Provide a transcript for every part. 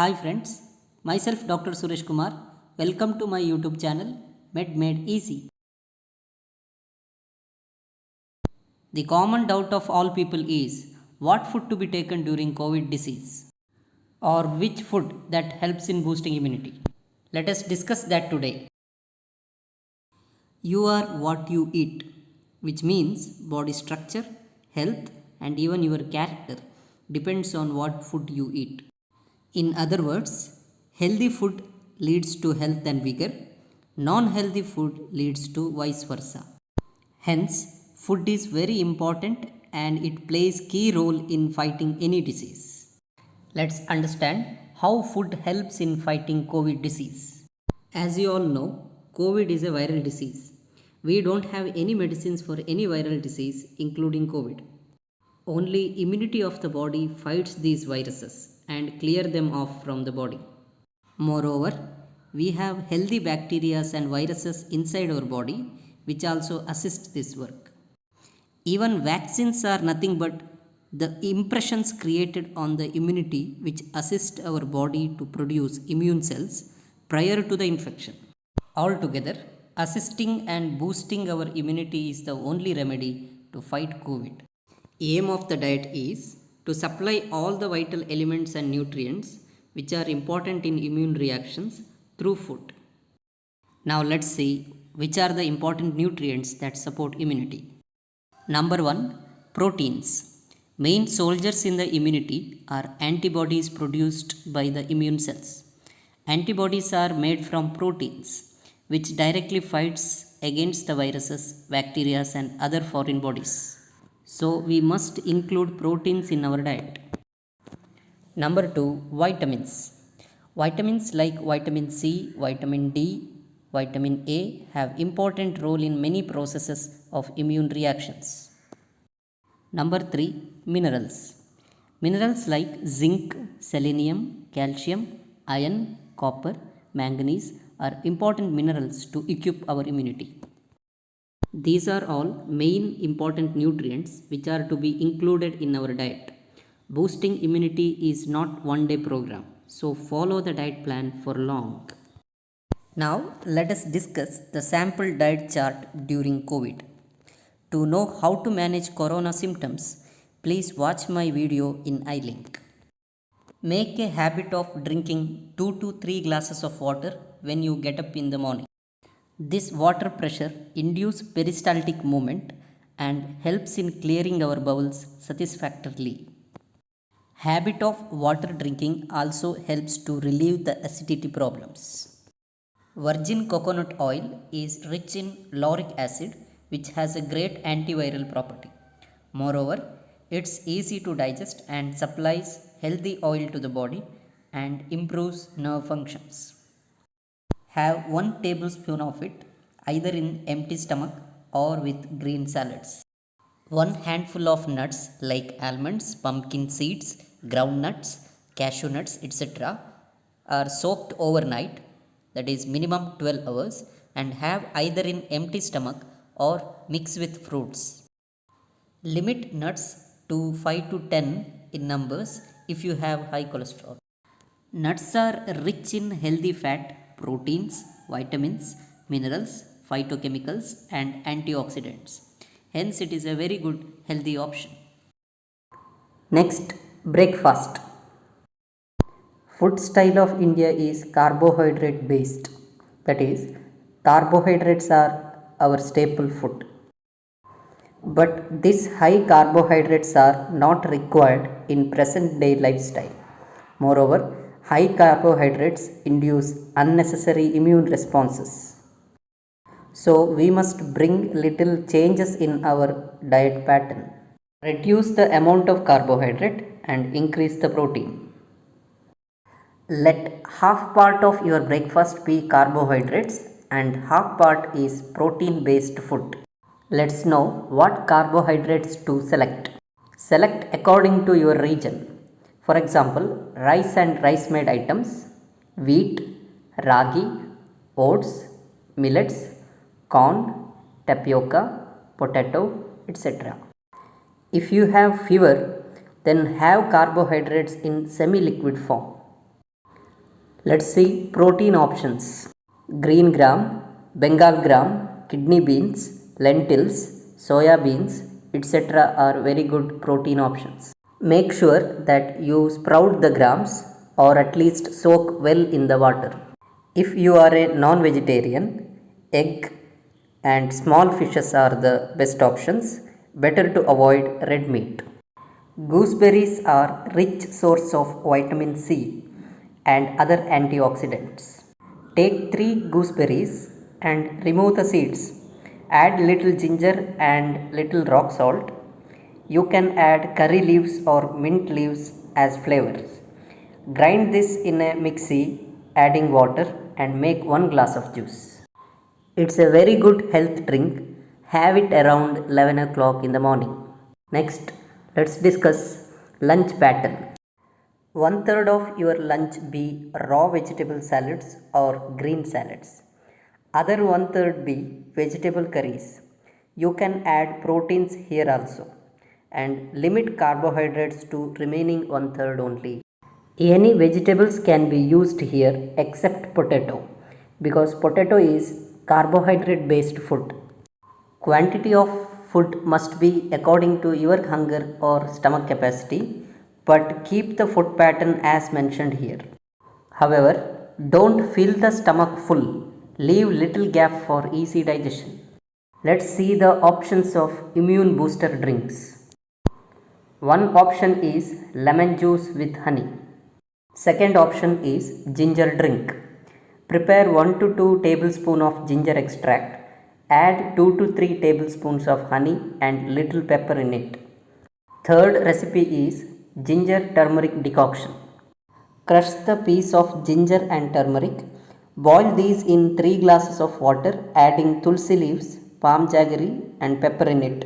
Hi friends, myself Dr. Suresh Kumar. Welcome to my YouTube channel Med Made Easy. The common doubt of all people is what food to be taken during COVID disease or which food that helps in boosting immunity. Let us discuss that today. You are what you eat, which means body structure, health, and even your character depends on what food you eat. In other words, healthy food leads to health and vigor, non healthy food leads to vice versa. Hence, food is very important and it plays key role in fighting any disease. Let's understand how food helps in fighting COVID disease. As you all know, COVID is a viral disease. We don't have any medicines for any viral disease, including COVID. Only immunity of the body fights these viruses and clear them off from the body. Moreover, we have healthy bacteria and viruses inside our body which also assist this work. Even vaccines are nothing but the impressions created on the immunity which assist our body to produce immune cells prior to the infection. Altogether, assisting and boosting our immunity is the only remedy to fight COVID. Aim of the diet is to supply all the vital elements and nutrients which are important in immune reactions through food. Now let's see which are the important nutrients that support immunity. Number 1, proteins. Main soldiers in the immunity are antibodies produced by the immune cells. Antibodies are made from proteins which directly fights against the viruses, bacteria and other foreign bodies. So we must include proteins in our diet. Number 2, vitamins. Vitamins like vitamin C, vitamin D, vitamin A have important role in many processes of immune reactions. Number 3, minerals. Minerals like zinc, selenium, calcium, iron, copper, manganese are important minerals to equip our immunity. These are all main important nutrients which are to be included in our diet. Boosting immunity is not one day program, so follow the diet plan for long. Now let us discuss the sample diet chart during COVID. To know how to manage corona symptoms, please watch my video in iLink. Make a habit of drinking 2 to 3 glasses of water when you get up in the morning. This water pressure induces peristaltic movement and helps in clearing our bowels satisfactorily. Habit of water drinking also helps to relieve the acidity problems. Virgin coconut oil is rich in lauric acid which has a great antiviral property. Moreover, it's easy to digest and supplies healthy oil to the body and improves nerve functions. Have 1 tablespoon of it either in empty stomach or with green salads. 1 handful of nuts like almonds, pumpkin seeds, groundnuts, cashew nuts, etc. are soaked overnight, that is minimum 12 hours, and have either in empty stomach or mix with fruits. Limit nuts to 5 to 10 in numbers if you have high cholesterol. Nuts are rich in healthy fat, proteins, vitamins, minerals, phytochemicals, and antioxidants. Hence, it is a very good healthy option. Next, breakfast. Food style of India is carbohydrate based. That is, carbohydrates are our staple food. But these high carbohydrates are not required in present day lifestyle. Moreover, high carbohydrates induce unnecessary immune responses. So we must bring little changes in our diet pattern. Reduce the amount of carbohydrate and increase the protein. Let half part of your breakfast be carbohydrates and half part is protein based food. Let's know what carbohydrates to select. Select according to your region. For example, rice and rice made items, wheat, ragi, oats, millets, corn, tapioca, potato, etc. If you have fever, then have carbohydrates in semi-liquid form. Let's see protein options. Green gram, Bengal gram, kidney beans, lentils, soya beans, etc. are very good protein options. Make sure that you sprout the grams or at least soak well in the water. If you are a non-vegetarian, egg and small fishes are the best options. Better to avoid red meat. Gooseberries are rich source of vitamin C and other antioxidants. Take 3 gooseberries and remove the seeds. Add little ginger and little rock salt. You can add curry leaves or mint leaves as flavors. Grind this in a mixie, adding water, and make 1 glass of juice. It's a very good health drink. Have it around 11 o'clock in the morning. Next, let's discuss lunch pattern. 1/3 of your lunch be raw vegetable salads or green salads. Other 1/3 be vegetable curries. You can add proteins here also and limit carbohydrates to remaining 1/3 only. Any vegetables can be used here except potato because potato is carbohydrate based food. Quantity of food must be according to your hunger or stomach capacity, but keep the food pattern as mentioned here. However, don't fill the stomach full. Leave little gap for easy digestion. Let's see the options of immune booster drinks. One option is lemon juice with honey. Second option is ginger drink. Prepare 1 to 2 tablespoons of ginger extract. Add 2 to 3 tablespoons of honey and little pepper in it. Third recipe is ginger turmeric decoction. Crush the piece of ginger and turmeric. Boil these in 3 glasses of water, adding tulsi leaves, palm jaggery and pepper in it.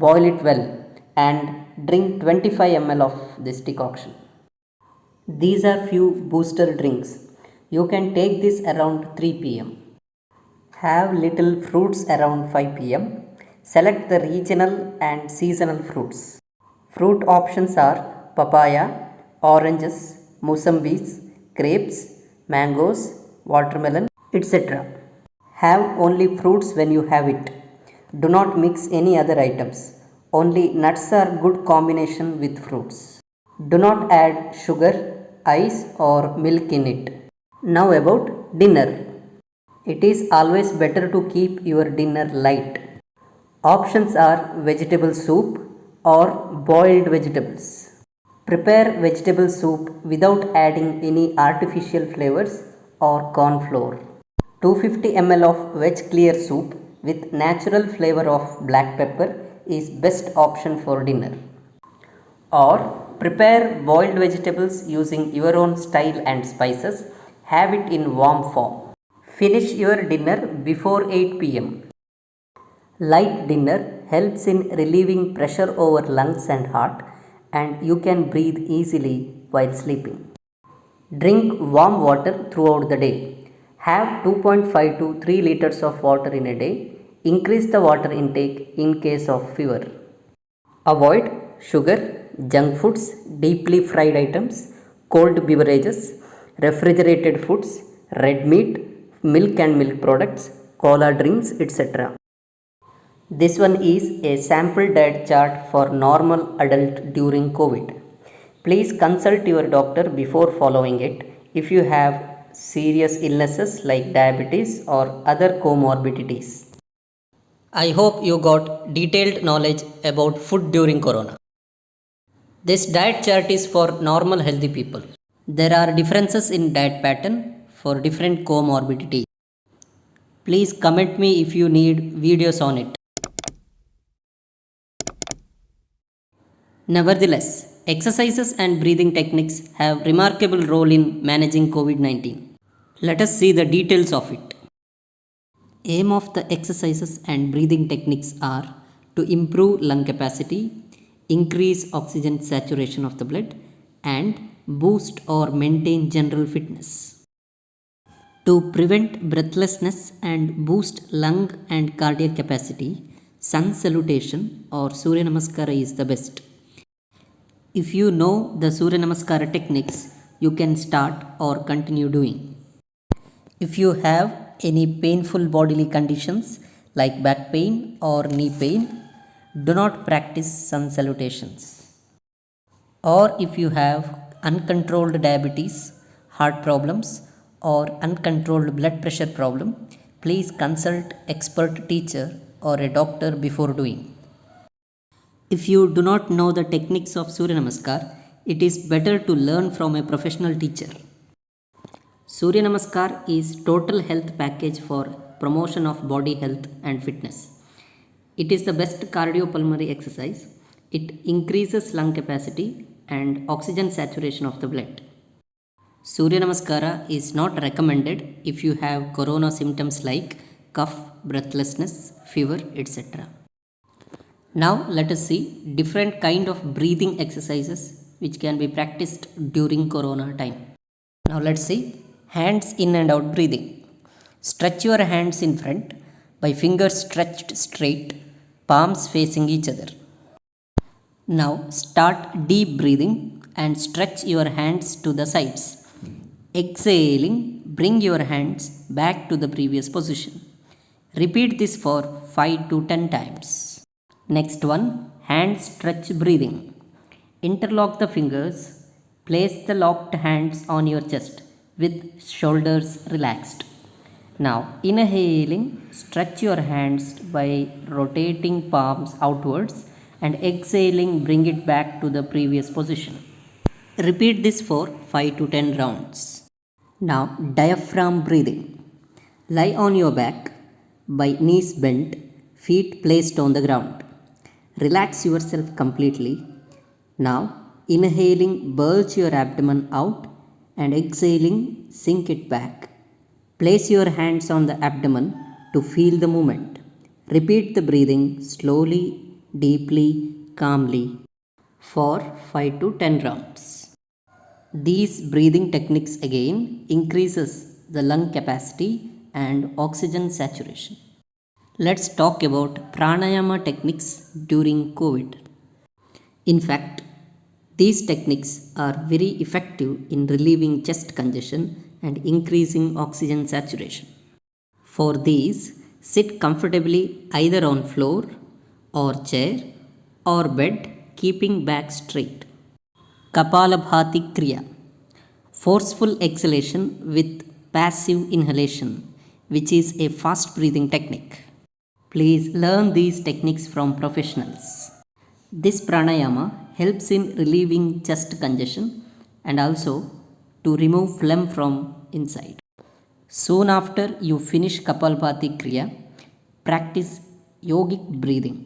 Boil it well and drink 25 ml of this decoction. These are few booster drinks. You can take this around 3 pm. Have little fruits around 5 pm. Select the regional and seasonal fruits. Fruit options are papaya, oranges, musambis, grapes, mangoes, watermelon, etc. Have only fruits when you have it. Do not mix any other items. Only nuts are good combination with fruits. Do not add sugar, ice or milk in it. Now about dinner. It is always better to keep your dinner light. Options are vegetable soup or boiled vegetables. Prepare vegetable soup without adding any artificial flavors or corn flour. 250 ml of veg clear soup with natural flavor of black pepper is best option for dinner. Or prepare boiled vegetables using your own style and spices. Have it in warm form. Finish your dinner before 8 pm. Light dinner helps in relieving pressure over lungs and heart, and you can breathe easily while sleeping. Drink warm water throughout the day. Have 2.5 to 3 liters of water in a day. Increase the water intake in case of fever. Avoid sugar, junk foods, deeply fried items, cold beverages, refrigerated foods, red meat, milk and milk products, cola drinks, etc. This one is a sample diet chart for normal adult during COVID. Please consult your doctor before following it if you have serious illnesses like diabetes or other comorbidities. I hope you got detailed knowledge about food during Corona. This diet chart is for normal healthy people. There are differences in diet pattern for different comorbidities. Please comment me if you need videos on it. Nevertheless, exercises and breathing techniques have remarkable role in managing COVID-19. Let us see the details of it. Aim of the exercises and breathing techniques are to improve lung capacity, increase oxygen saturation of the blood, and boost or maintain general fitness. To prevent breathlessness and boost lung and cardiac capacity, sun salutation or Surya Namaskara is the best. If you know the Surya Namaskara techniques, you can start or continue doing. If you have any painful bodily conditions like back pain or knee pain, do not practice sun salutations. Or if you have uncontrolled diabetes, heart problems, or uncontrolled blood pressure problem, please consult expert teacher or a doctor before doing. If you do not know the techniques of Surya Namaskar, it is better to learn from a professional teacher. Surya Namaskar is total health package for promotion of body health and fitness. It is the best cardiopulmonary exercise. It increases lung capacity and oxygen saturation of the blood. Surya Namaskara is not recommended if you have corona symptoms like cough, breathlessness, fever, etc. Now let us see different kind of breathing exercises which can be practiced during corona time. Now let's see hands in and out breathing. Stretch your hands in front by fingers stretched straight, palms facing each other. Now start deep breathing and stretch your hands to the sides. Exhaling, bring your hands back to the previous position. Repeat this for 5 to 10 times. Next one, hand stretch breathing. Interlock the fingers. Place the locked hands on your chest with shoulders relaxed. Now, inhaling, stretch your hands by rotating palms outwards and exhaling, bring it back to the previous position. Repeat this for 5 to 10 rounds. Now, diaphragm breathing. Lie on your back by knees bent, feet placed on the ground. Relax yourself completely. Now, inhaling, bulge your abdomen out and exhaling, sink it back. Place your hands on the abdomen to feel the movement. Repeat the breathing slowly, deeply, calmly for 5 to 10 rounds. These breathing techniques again increases the lung capacity and oxygen saturation. Let's talk about pranayama techniques during COVID. In fact, these techniques are very effective in relieving chest congestion and increasing oxygen saturation. For these, sit comfortably either on floor or chair or bed, keeping back straight. Kapalabhati Kriya. Forceful exhalation with passive inhalation, which is a fast breathing technique. Please learn these techniques from professionals. This pranayama helps in relieving chest congestion and also to remove phlegm from inside. Soon after you finish Kapalbhati Kriya, practice yogic breathing.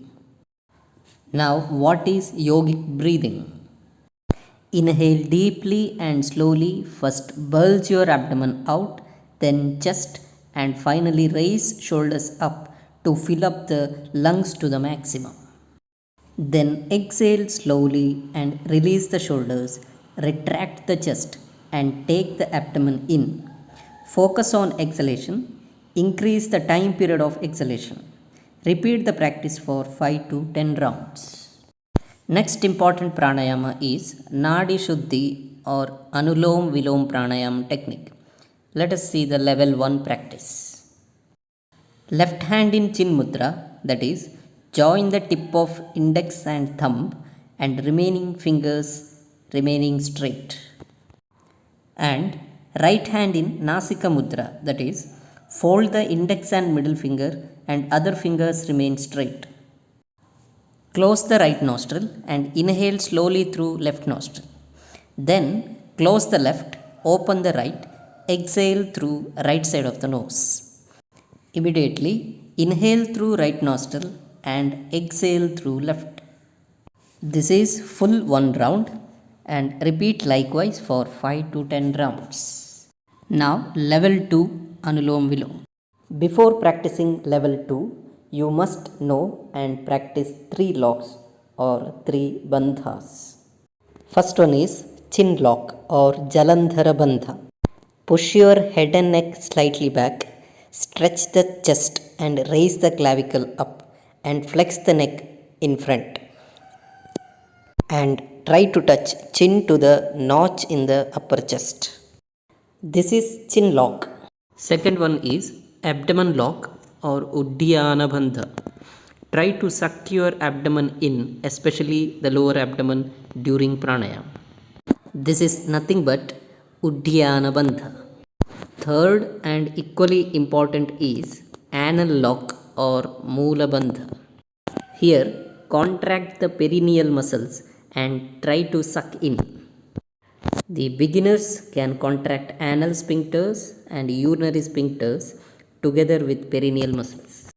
Now, what is yogic breathing? Inhale deeply and slowly. First bulge your abdomen out, then chest, and finally raise shoulders up to fill up the lungs to the maximum. Then exhale slowly and release the shoulders, retract the chest and take the abdomen in. Focus on exhalation, increase the time period of exhalation. Repeat the practice for 5 to 10 rounds. Next important pranayama is Nadi Shuddhi or Anulom Vilom Pranayam technique. Let us see the level 1 practice. Left hand in Chin Mudra, that is, join the tip of index and thumb and remaining fingers remaining straight. And right hand in Nasika Mudra, that is, fold the index and middle finger and other fingers remain straight. Close the right nostril and inhale slowly through left nostril. Then close the left, open the right, exhale through right side of the nose. Immediately inhale through right nostril and exhale through left. This is full 1 round and repeat likewise for 5 to 10 rounds. Now level 2 Anulom Vilom. Before practicing level 2, you must know and practice 3 locks or 3 bandhas. First one is chin lock or Jalandhara Bandha. Push your head and neck slightly back, stretch the chest and raise the clavicle up and flex the neck in front. And try to touch chin to the notch in the upper chest. This is chin lock. Second one is abdomen lock or Uddiyana Bandha. Try to suck your abdomen in, especially the lower abdomen during pranayama. This is nothing but Uddiyana Bandha. Third and equally important is anal lock or Moola Bandha. Here, contract the perineal muscles and try to suck in. The beginners can contract anal sphincters and urinary sphincters together with perineal muscles.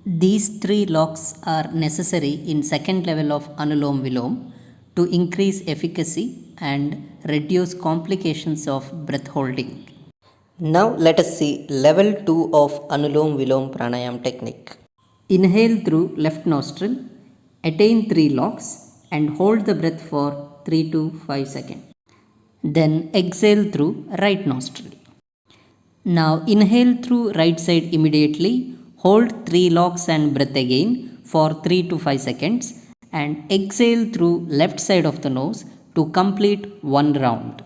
These three locks are necessary in second level of Anulom Vilom to increase efficacy and reduce complications of breath holding. Now let us see level 2 of Anulom Vilom Pranayam technique. Inhale through left nostril, attain 3 locks and hold the breath for 3 to 5 seconds. Then exhale through right nostril. Now inhale through right side immediately, hold 3 locks and breath again for 3 to 5 seconds and exhale through left side of the nose to complete 1 round.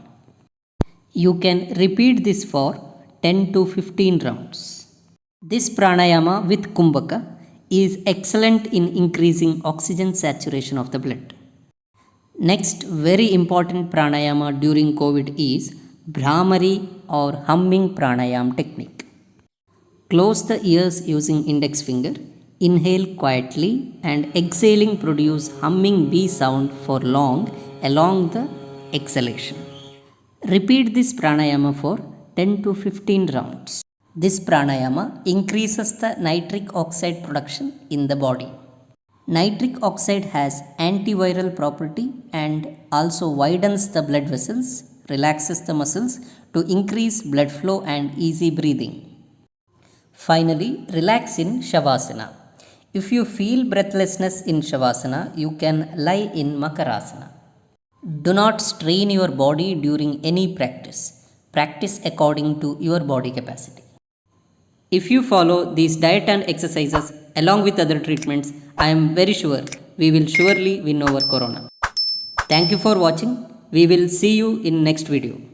You can repeat this for 10 to 15 rounds. This pranayama with Kumbhaka is excellent in increasing oxygen saturation of the blood. Next very important pranayama during COVID is Bhramari or humming pranayam technique. Close the ears using index finger, inhale quietly and exhaling produce humming B sound for long along the exhalation. Repeat this pranayama for 10 to 15 rounds. This pranayama increases the nitric oxide production in the body. Nitric oxide has antiviral property and also widens the blood vessels, relaxes the muscles to increase blood flow and easy breathing. Finally, relax in Shavasana. If you feel breathlessness in Shavasana, you can lie in Makarasana. Do not strain your body during any practice. Practice according to your body capacity. If you follow these diet and exercises along with other treatments, I am very sure we will surely win over Corona. Thank you for watching. We will see you in next video.